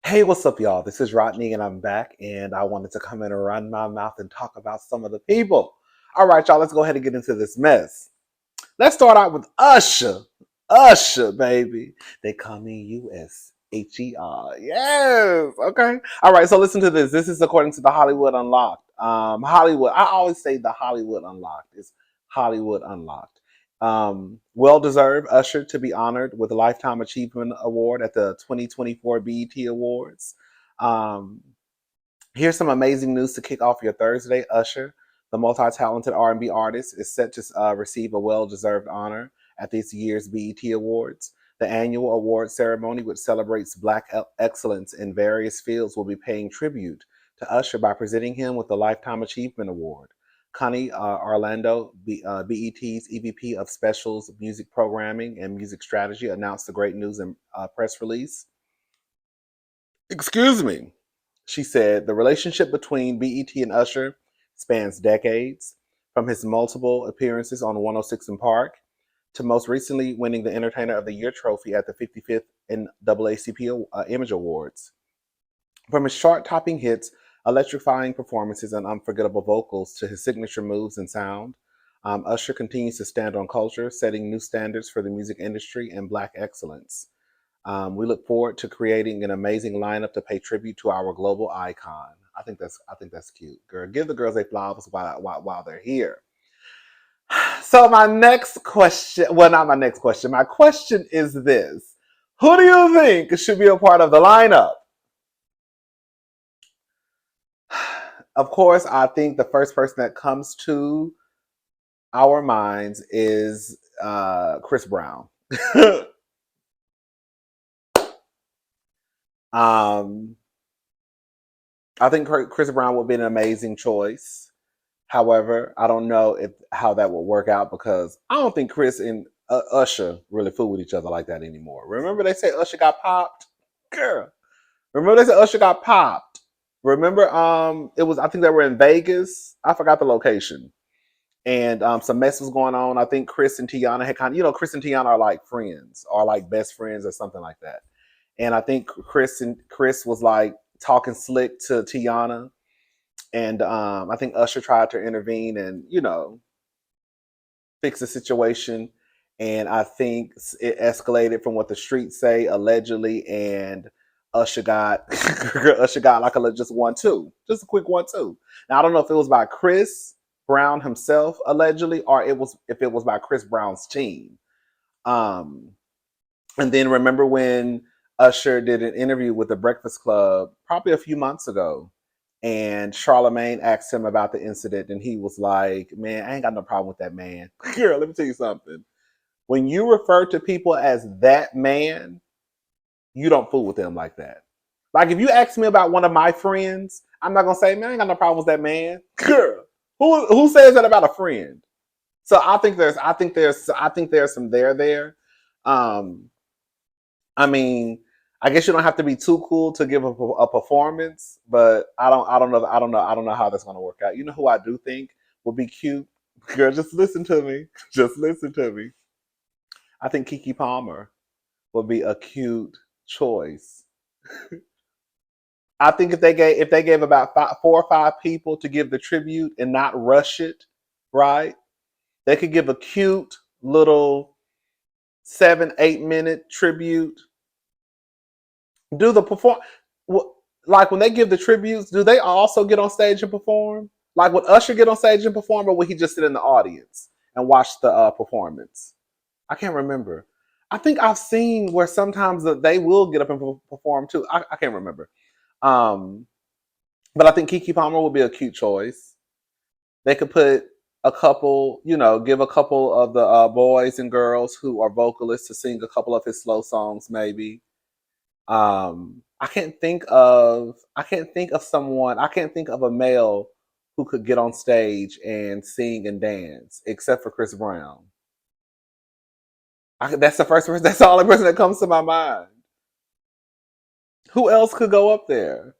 Hey, what's up, y'all? This is Rodney, and I'm back, and I wanted to come in and run my mouth and talk about some of the people. All right, y'all, let's go ahead and get into this mess. Let's start out with Usher. Usher, baby. They call me USHER. Yes. Okay. All right, so listen to this. This is according to the Hollywood Unlocked. Hollywood, I always say the Hollywood Unlocked. It's Hollywood Unlocked. Well deserved Usher to be honored with a Lifetime Achievement Award at the 2024 BET Awards. Um, Here's some amazing news to kick off your Thursday. Usher, the multi-talented R&B artist, is set to receive a well-deserved honor at this year's BET Awards. The annual award ceremony, which celebrates Black excellence in various fields, will be paying tribute to Usher by presenting him with the Lifetime Achievement Award. Connie Orlando, BET's EVP of Specials, Music Programming, and Music Strategy, announced the great news in a press release. Excuse me. She said the relationship between BET and Usher spans decades, from his multiple appearances on 106 in Park to most recently winning the Entertainer of the Year trophy at the 55th NAACP Image Awards. From his chart-topping hits, electrifying performances, and unforgettable vocals to his signature moves and sound, Usher continues to stand on culture, setting new standards for the music industry and Black excellence. We look forward to creating an amazing lineup to pay tribute to our global icon. I think that's cute, girl. Give the girls their flowers while they're here. So my next question, well, not my next question. My question is this: who do you think should be a part of the lineup? Of course, I think the first person that comes to our minds is Chris Brown. um, I think Chris Brown would be an amazing choice. However, I don't know if how that will work out because I don't think Chris and Usher really fool with each other like that anymore. Remember they said Usher got popped? Girl. Remember they said Usher got popped? Remember it was I think they were in Vegas. I forgot the location. And some mess was going on. I think Chris and Tiana had Chris and Tiana are like friends or like best friends or something like that. And I think Chris was like talking slick to Tiana, and I think Usher tried to intervene and fix the situation. And I think it escalated from what the streets say allegedly, and Usher got Usher got like a just 1-2, just a quick 1-2. Now I don't know if it was by Chris Brown himself allegedly, or if it was by Chris Brown's team. Um, and then remember when Usher did an interview with the Breakfast Club probably a few months ago, and Charlemagne asked him about the incident, and he was like, "Man, I ain't got no problem with that man." Girl, let me tell you something. When you refer to people as that man, you don't fool with them like that. Like if you ask me about one of my friends, I'm not gonna say, "Man, I ain't got no problem with that man." Girl, who says that about a friend? So I think there's some there. Um, I mean, I guess you don't have to be too cool to give a performance, but I don't know how that's gonna work out. You know who I do think would be cute? Girl, just listen to me. Just listen to me. I think Kiki Palmer would be a cute choice. I think if they gave about 4 or 5 people to give the tribute and not rush it, right? They could give a cute little 7-8 minute tribute. Do the perform like when they give the tributes? Do they also get on stage and perform? Like would Usher get on stage and perform, or would he just sit in the audience and watch the performance? I can't remember. I think I've seen where sometimes they will get up and perform too. I can't remember. Um, but I think Kiki Palmer would be a cute choice. They could put a couple, give a couple of the boys and girls who are vocalists to sing a couple of his slow songs, maybe. I can't think of someone. I can't think of a male who could get on stage and sing and dance, except for Chris Brown. That's the first person. That's the only person that comes to my mind. Who else could go up there?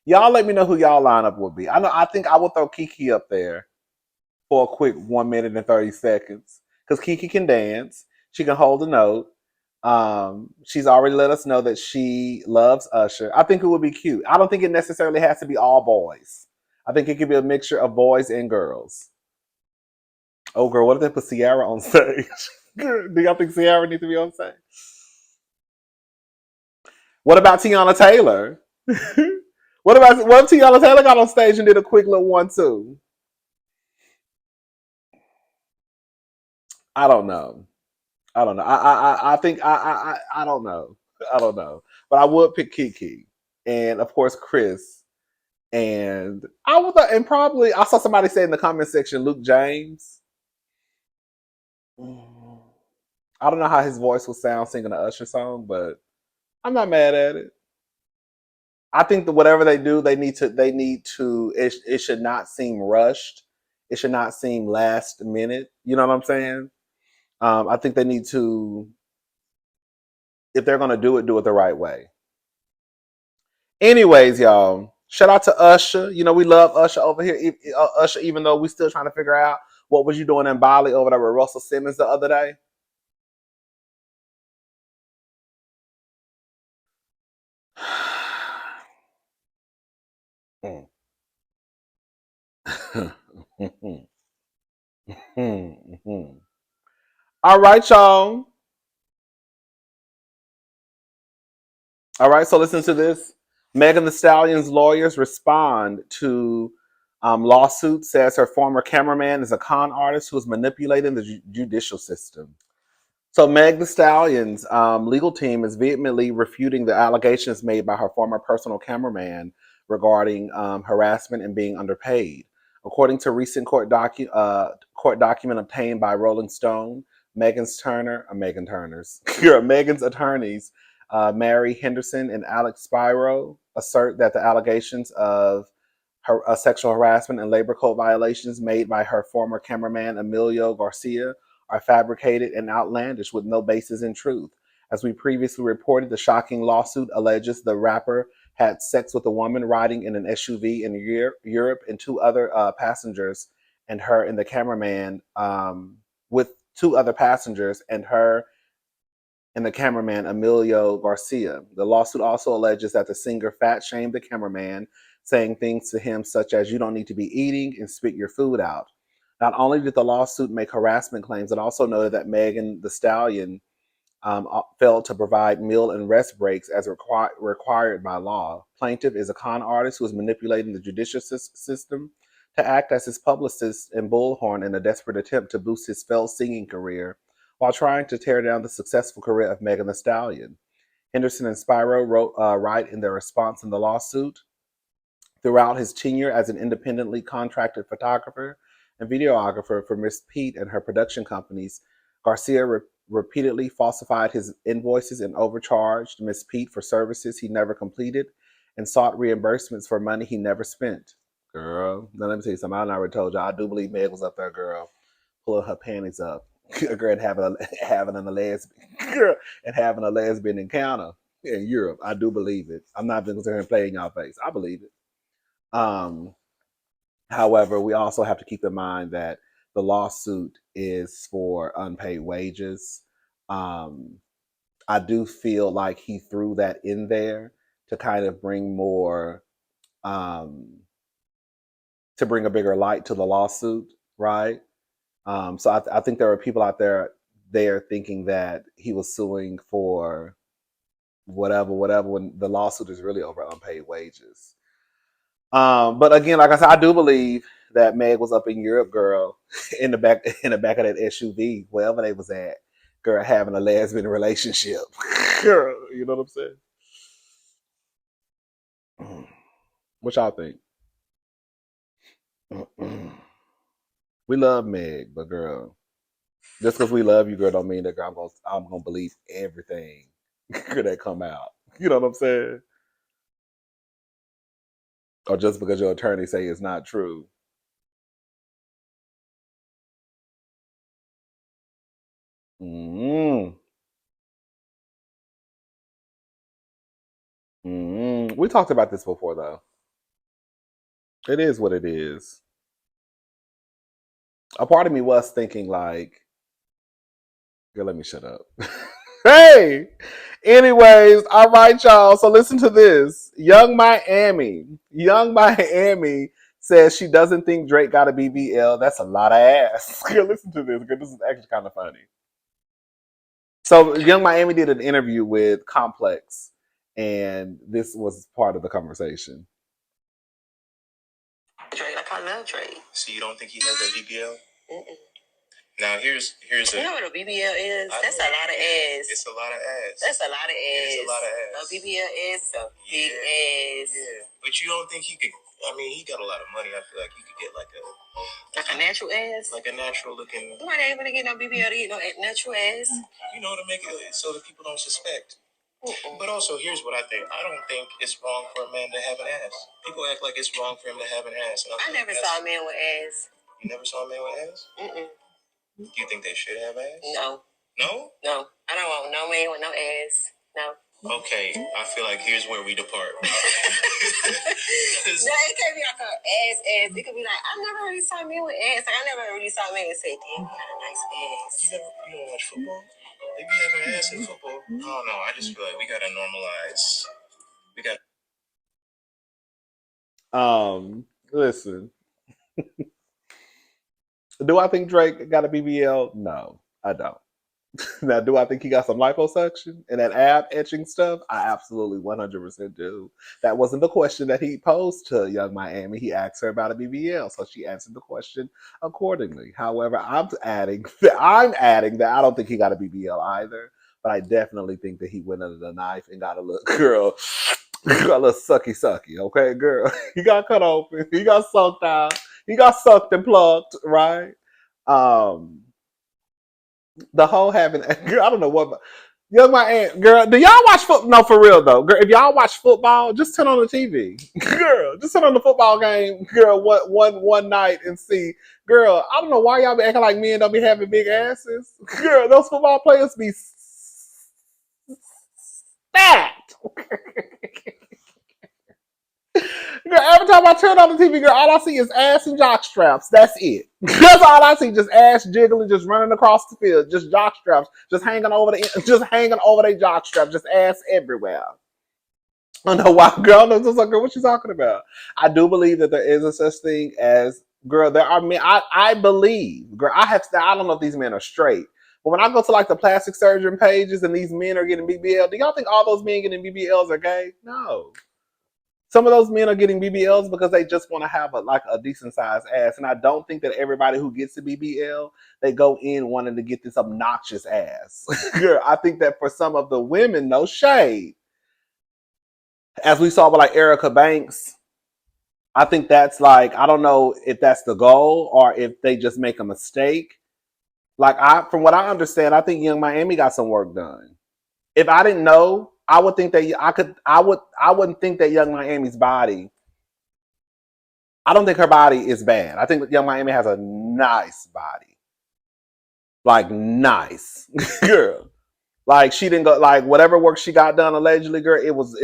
Y'all let me know who y'all lineup would be. I know. I think I would throw Kiki up there for a quick 1 minute and 30 seconds because Kiki can dance. She can hold a note. She's already let us know that she loves Usher. I think it would be cute. I don't think it necessarily has to be all boys. I think it could be a mixture of boys and girls. Oh, girl, what if they put Ciara on stage? Do y'all think Ciara needs to be on stage? What about Tiana Taylor? What if Tiana Taylor got on stage and did a quick little 1-2? I don't know. I don't know. I think I don't know. I don't know. But I would pick Kiki and of course Chris. And I would and probably I saw somebody say in the comment section Luke James. I don't know how his voice will sound singing an Usher song, but I'm not mad at it. I think that whatever they do, they need to it should not seem rushed. It should not seem last minute. You know what I'm saying? I think they need to, if they're gonna do it the right way. Anyways, y'all, shout out to Usher. You know we love Usher over here. Usher, even though we still trying to figure out what was you doing in Bali over there with Russell Simmons the other day. All right, y'all. All right, so listen to this. Megan Thee Stallion's lawyers respond to lawsuit, says her former cameraman is a con artist who is manipulating the judicial system. So Meg Thee Stallion's legal team is vehemently refuting the allegations made by her former personal cameraman regarding harassment and being underpaid. According to recent court document obtained by Rolling Stone, Megan's attorneys, Mary Henderson and Alex Spiro, assert that the allegations of sexual harassment and labor code violations made by her former cameraman Emilio Garcia are fabricated and outlandish with no basis in truth. As we previously reported, the shocking lawsuit alleges the rapper had sex with a woman riding in an SUV in Europe and two other passengers, and her and the cameraman with two other passengers, and her and the cameraman Emilio Garcia. The lawsuit also alleges that the singer fat shamed the cameraman, saying things to him such as "you don't need to be eating" and "spit your food out." Not only did the lawsuit make harassment claims, it also noted that Megan Thee Stallion failed to provide meal and rest breaks as required by law. Plaintiff is a con artist who is manipulating the judicial system to act as his publicist and bullhorn in a desperate attempt to boost his failed singing career while trying to tear down the successful career of Megan Thee Stallion. Henderson and Spiro write in their response in the lawsuit. Throughout his tenure as an independently contracted photographer and videographer for Miss Pete and her production companies, Garcia repeatedly falsified his invoices and overcharged Miss Pete for services he never completed and sought reimbursements for money he never spent. Girl, now let me tell you something. I already told you. I do believe Meg was up there, girl, pulling her panties up, girl, and having a lesbian encounter in Europe. I do believe it. I'm not going to play in y'all face. I believe it. Um, However, we also have to keep in mind that the lawsuit is for unpaid wages. Um, I do feel like he threw that in there to kind of bring more, um, to bring a bigger light to the lawsuit, right? So I think there are people out there thinking that he was suing for whatever, when the lawsuit is really over unpaid wages. But again, like I said, I do believe that Meg was up in Europe, girl, in the back of that SUV, wherever they was at, girl, having a lesbian relationship. Girl, you know what I'm saying? What y'all think? We love Meg, but girl, just because we love you, girl, don't mean that girl, I'm gonna believe everything that come out. You know what I'm saying? Or just because your attorney say it's not true. Mm-hmm. Mm-hmm. We talked about this before, though. It is what it is. A part of me was thinking like, girl, let me shut up. Hey. Anyways, all right, y'all. So listen to this. Young Miami says she doesn't think Drake got a BBL. That's a lot of ass. Listen to this. This is actually kind of funny. So Young Miami did an interview with Complex, and this was part of the conversation. Drake, like I love Drake. So you don't think he has a BBL? Mm-mm. Now here's you know what a BBL is? That's a lot of ass. It's a lot of ass. That's a lot of ass. It's a lot of ass. A BBL is a big ass. Yeah, but you don't think he could? I mean, he got a lot of money. I feel like he could get like a natural ass, like a natural looking. Why they ain't gonna get no BBL to get no natural ass? You know, to make it so that people don't suspect. Mm-mm. But also, here's what I think. I don't think it's wrong for a man to have an ass. People act like it's wrong for him to have an ass. I never saw a man with ass. You never saw a man with ass? Mm-mm. Do you think they should have ass? No. No? No. I don't want no man with no ass. No. Okay, I feel like here's where we depart. No, it can't be like an ass. It could be like, I never really saw a man with ass. Like, I never really saw a man and say, damn, he got a nice ass. You don't watch football? They be having ass in football. I don't know. I just feel like we gotta normalize. Listen. Do I think Drake got a BBL? No, I don't. Now, do I think he got some liposuction and that ab etching stuff? I absolutely 100% do. That wasn't the question that he posed to Young Miami. He asked her about a BBL, so she answered the question accordingly. However, I'm adding that I don't think he got a BBL either, but I definitely think that he went under the knife and got a little girl. Got a little sucky, okay, girl. He got cut open. He got sucked out. He got sucked and plucked, right? The whole having, girl, I don't know what. Young my aunt, girl. Do y'all watch football? No, for real though, girl. If y'all watch football, just turn on the TV, girl. Just turn on the football game, girl. One night and see, girl. I don't know why y'all be acting like men don't be having big asses, girl. Those football players be fat. Girl, every time I turn on the TV, girl, all I see is ass and jock straps. That's it. That's all I see. Just ass jiggling, just running across the field, just jock straps, just hanging over their jock straps, just ass everywhere. I don't know why, girl. I was like, girl, what you talking about? I do believe that there is a such thing as, girl. There are men. I believe, girl. I don't know if these men are straight, but when I go to like the plastic surgeon pages and these men are getting BBL, do y'all think all those men getting BBLs are gay? No. Some of those men are getting BBLs because they just want to have a decent sized ass, and I don't think that everybody who gets a BBL they go in wanting to get this obnoxious ass. Girl, I think that for some of the women, no shade, as we saw with like Erica Banks, I think that's like I don't know if that's the goal or if they just make a mistake. From what I understand, I think Young Miami got some work done. If I didn't know, I would think that I wouldn't think that Young Miami's body. I don't think her body is bad. I think that Young Miami has a nice body. Like nice. Girl. Like she didn't go like whatever work she got done allegedly, girl, it was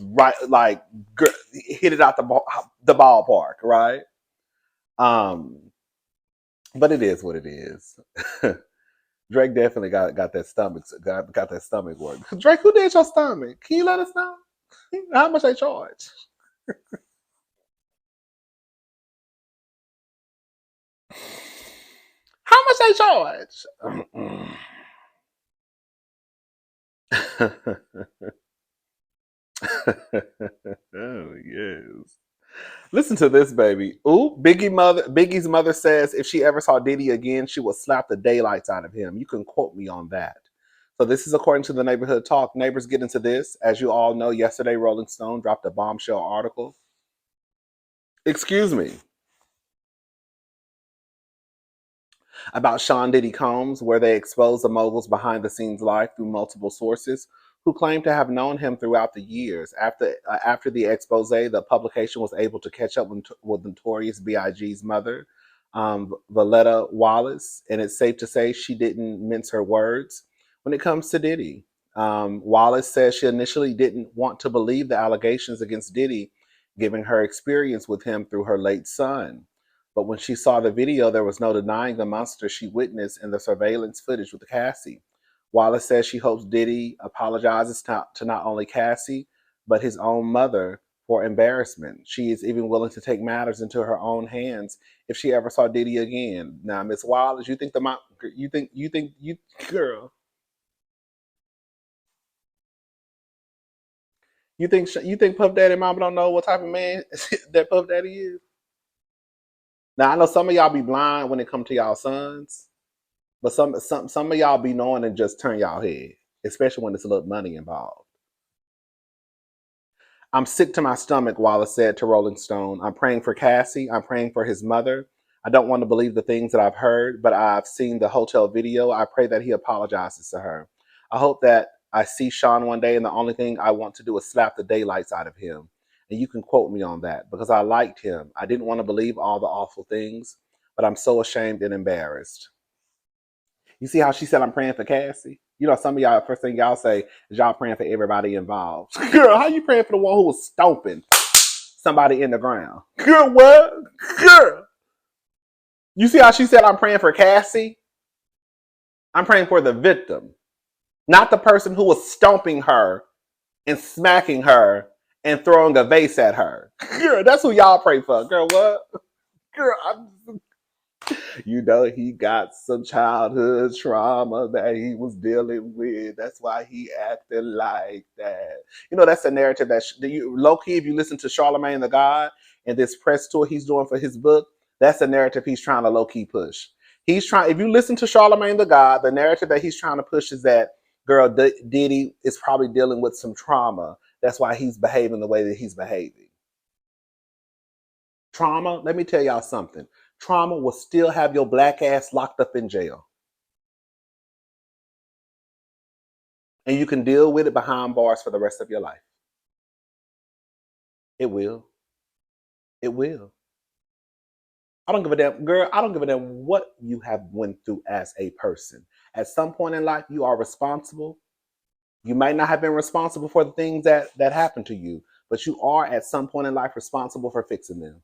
right like girl, hit it out the ballpark, right? Um but it is what it is. Drake definitely got that got that stomach work. Drake, who did your stomach? Can you let us know? How much they charge? How much they charge? Oh yes. Listen to this, baby. Ooh, Biggie's mother says if she ever saw Diddy again, she would slap the daylights out of him. You can quote me on that. So this is according to the Neighborhood Talk. Neighbors get into this. As you all know, yesterday Rolling Stone dropped a bombshell article. Excuse me. About Sean Diddy Combs, where they expose the mogul's behind the scenes life through multiple sources who claim to have known him throughout the years. After the expose, the publication was able to catch up with Notorious B.I.G.'s mother, Voletta Wallace, and it's safe to say she didn't mince her words when it comes to Diddy. Wallace says she initially didn't want to believe the allegations against Diddy, given her experience with him through her late son. But when she saw the video, there was no denying the monster she witnessed in the surveillance footage with Cassie. Wallace says she hopes Diddy apologizes to not only Cassie, but his own mother for embarrassment. She is even willing to take matters into her own hands if she ever saw Diddy again. Now, Miss Wallace, you think the mom? You girl? You think Puff Daddy Mama don't know what type of man that Puff Daddy is? Now I know some of y'all be blind when it come to y'all sons, but some of y'all be knowing and just turn y'all head, especially when there's a little money involved. I'm sick to my stomach, Wallace said to Rolling Stone. I'm praying for Cassie. I'm praying for his mother. I don't want to believe the things that I've heard, but I've seen the hotel video. I pray that he apologizes to her. I hope that I see Sean one day, and the only thing I want to do is slap the daylights out of him. And you can quote me on that because I liked him. I didn't want to believe all the awful things, but I'm so ashamed and embarrassed. You see how she said I'm praying for Cassie? You know, some of y'all, first thing y'all say is y'all praying for everybody involved. Girl, how you praying for the one who was stomping somebody in the ground? Girl, what? Girl. You see how she said I'm praying for Cassie? I'm praying for the victim, not the person who was stomping her and smacking her and throwing a vase at her. Girl, that's who y'all pray for. Girl, what? Girl, you know, he got some childhood trauma that he was dealing with. That's why he acted like that. You know, that's a narrative that low key, if you listen to Charlemagne the God and this press tour he's doing for his book, that's a narrative he's trying to low key push. He's trying, if you listen to Charlemagne the God, the narrative that he's trying to push is that girl, Diddy is probably dealing with some trauma. That's why he's behaving the way that he's behaving. Trauma, let me tell y'all something. Trauma will still have your black ass locked up in jail. And you can deal with it behind bars for the rest of your life. It will. It will. I don't give a damn, girl. I don't give a damn what you have went through as a person. At some point in life, you are responsible. You might not have been responsible for the things that happened to you, but you are at some point in life responsible for fixing them.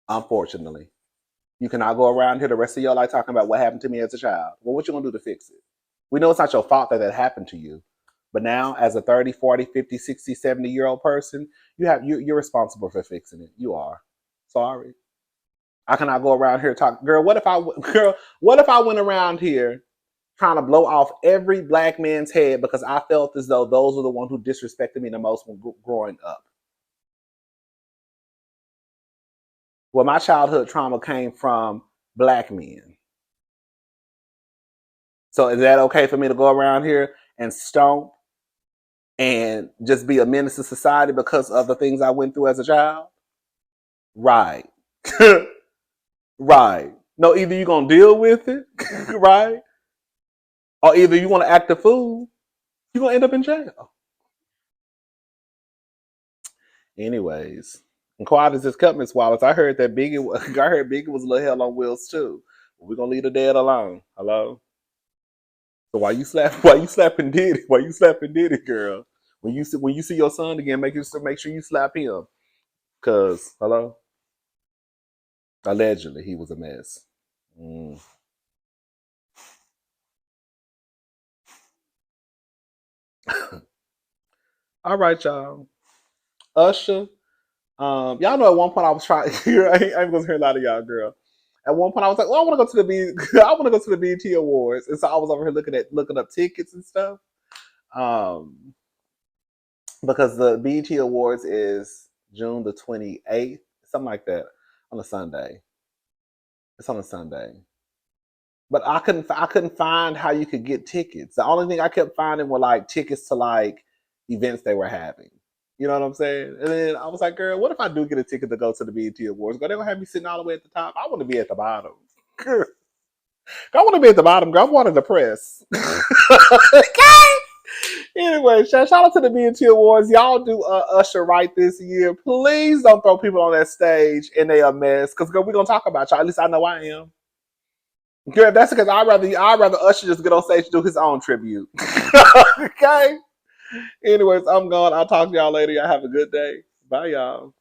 Unfortunately. You cannot go around here the rest of your life talking about what happened to me as a child. Well, what you gonna do to fix it? We know it's not your fault that happened to you. But now, as a 30, 40, 50, 60, 70-year-old person, you're responsible for fixing it. You are. Sorry. I cannot go around here talking. Girl, what if I went around here trying to blow off every black man's head because I felt as though those were the ones who disrespected me the most when growing up? Well, my childhood trauma came from black men. So is that okay for me to go around here and stomp and just be a menace to society because of the things I went through as a child? Right. Right. No, either you're going to deal with it, right? Or either you want to act a fool, you're going to end up in jail. Anyways, and quiet as this kept, Miss Wallace, I heard Biggie was a little hell on wheels too. We're going to leave the dead alone. Hello? So why you slapping Diddy? Why you slapping Diddy, girl? When you see your son again, make sure you slap him. Cause hello, allegedly he was a mess. Mm. All right, y'all. Usher. Y'all know at one point I was trying. I ain't gonna hear a lot of y'all, girl. At one point I was like, well, I want to go to the I want to go to the BET Awards, and so I was over here looking up tickets and stuff. Because the BET Awards is June the 28th, something like that, on a Sunday. It's on a Sunday. But I couldn't find how you could get tickets. The only thing I kept finding were like tickets to like events they were having. You know what I'm saying? And then I was like, girl, what if I do get a ticket to go to the BET Awards? Girl, they gonna have me sitting all the way at the top. I want to be at the bottom. Girl, I want to be at the bottom, girl. I wanted the press. Okay. Anyway, shout out to the BET Awards. Y'all do Usher right this year. Please don't throw people on that stage and they a mess. Because girl, we're gonna talk about y'all. At least I know I am. Girl, that's because I'd rather Usher just get on stage and do his own tribute. Okay. Anyways, I'm gone. I'll talk to y'all later. Y'all have a good day. Bye, y'all.